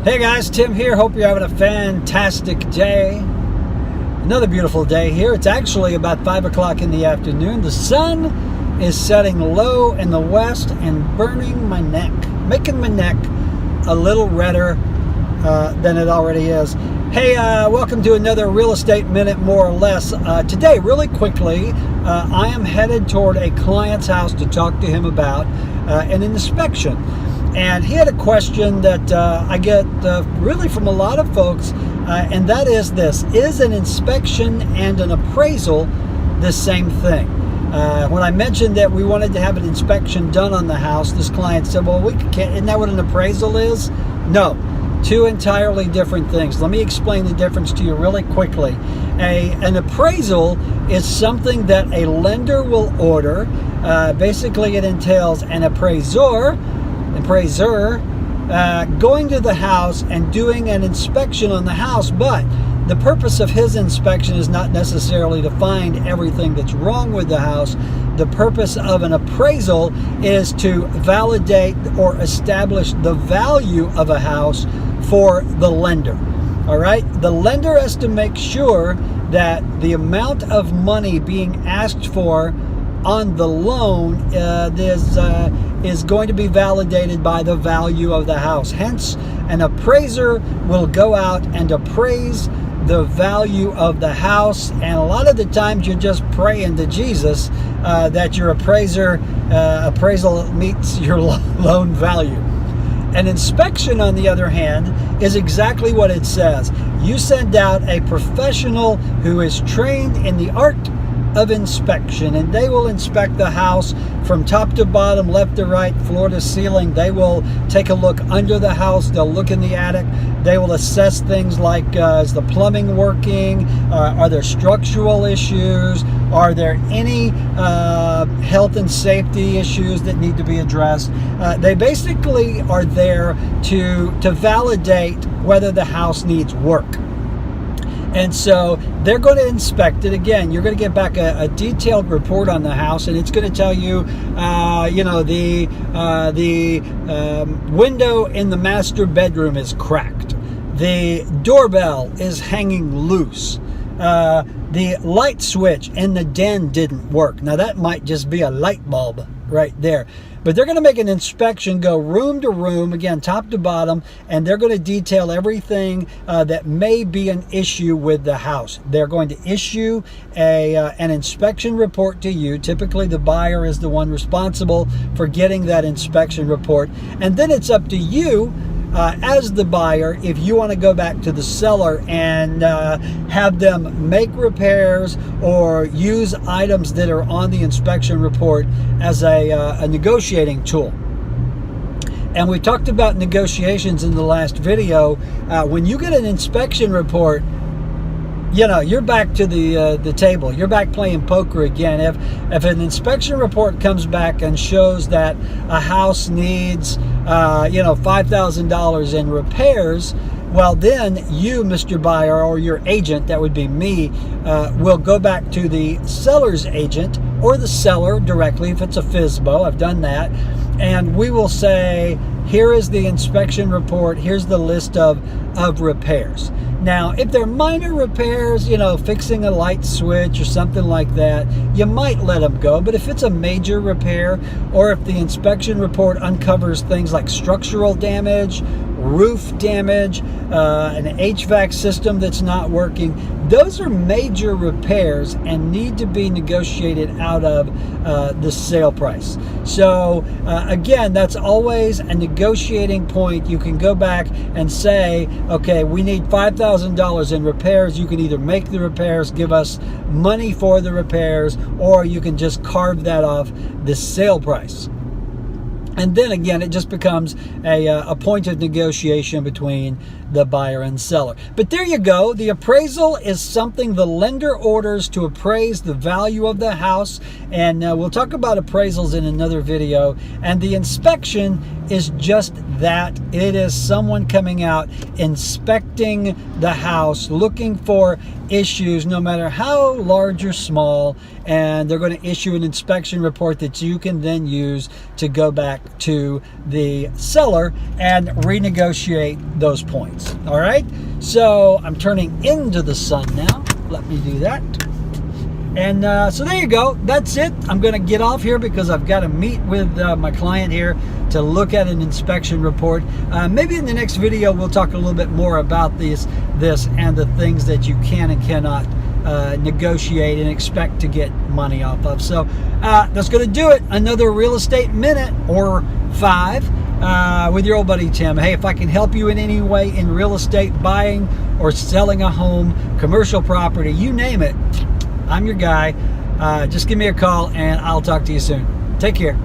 Hey guys, Tim here. Hope you're having a fantastic day. Another beautiful day here. It's actually about 5 o'clock in the afternoon. The sun is setting low in the west and burning my neck, making my neck a little redder than it already is. Hey, welcome to another Real Estate Minute, more or less. Today, really quickly, I am headed toward a client's house to talk to him about an inspection. And he had a question that I get really from a lot of folks, and that is this: is an inspection and an appraisal the same thing? When I mentioned that we wanted to have an inspection done on the house, this client said, well, isn't that what an appraisal is? No, two entirely different things. Let me explain the difference to you really quickly. An appraisal is something that a lender will order. Basically, it entails an appraiser going to the house and doing an inspection on the house, but the purpose of his inspection is not necessarily to find everything that's wrong with the house. The purpose of an appraisal is to validate or establish the value of a house for the lender. All right? The lender has to make sure that the amount of money being asked for on the loan is going to be validated by the value of the house. Hence, an appraiser will go out and appraise the value of the house, and a lot of the times you're just praying to Jesus that your appraisal meets your loan value. An inspection, on the other hand, is exactly what it says. You send out a professional who is trained in the art of inspection, and they will inspect the house from top to bottom, left to right, floor to ceiling. They will take a look under the house. They'll look in the attic. They will assess things like, is the plumbing working? Are there structural issues? Are there any health and safety issues that need to be addressed? They basically are there to validate whether the house needs work. And so they're going to inspect it. Again, you're going to get back a detailed report on the house, and it's going to tell you, the window in the master bedroom is cracked. The doorbell is hanging loose. The light switch in the den didn't work. Now, that might just be a light bulb right there. But they're going to make an inspection, go room to room, again, top to bottom, and they're going to detail everything that may be an issue with the house. They're going to issue an inspection report to you. Typically, the buyer is the one responsible for getting that inspection report. And then it's up to you, as the buyer, if you want to go back to the seller and have them make repairs or use items that are on the inspection report as a negotiating tool. And we talked about negotiations in the last video. When you get an inspection report, you're back to the table. You're back playing poker again. If an inspection report comes back and shows that a house needs, $5,000 in repairs, well, then you, Mr. Buyer, or your agent, that would be me, will go back to the seller's agent or the seller directly if it's a FSBO. I've done that. And we will say, here is the inspection report. Here's the list of repairs. Now, if they're minor repairs, fixing a light switch or something like that, you might let them go. But if it's a major repair, or if the inspection report uncovers things like structural damage, roof damage, an HVAC system that's not working, those are major repairs and need to be negotiated out of the sale price. So again, that's always a negotiating point. You can go back and say, okay, we need $5,000 in repairs. You can either make the repairs, give us money for the repairs, or you can just carve that off the sale price. And then again, it just becomes a point of negotiation between the buyer and seller. But there you go. The appraisal is something the lender orders to appraise the value of the house. And we'll talk about appraisals in another video. And the inspection is just that. It is someone coming out, inspecting the house, looking for issues, no matter how large or small. And they're going to issue an inspection report that you can then use to go back to the seller and renegotiate those points. All right, so I'm turning into the sun now. Let me do that. And so there you go. That's it. I'm going to get off here because I've got to meet with my client here to look at an inspection report. Maybe in the next video we'll talk a little bit more about this and the things that you can and cannot negotiate and expect to get money off of. So that's going to do it. Another Real Estate Minute or 5 with your old buddy Tim. Hey, if I can help you in any way in real estate, buying or selling a home, commercial property, you name it, I'm your guy. Just give me a call and I'll talk to you soon. Take care.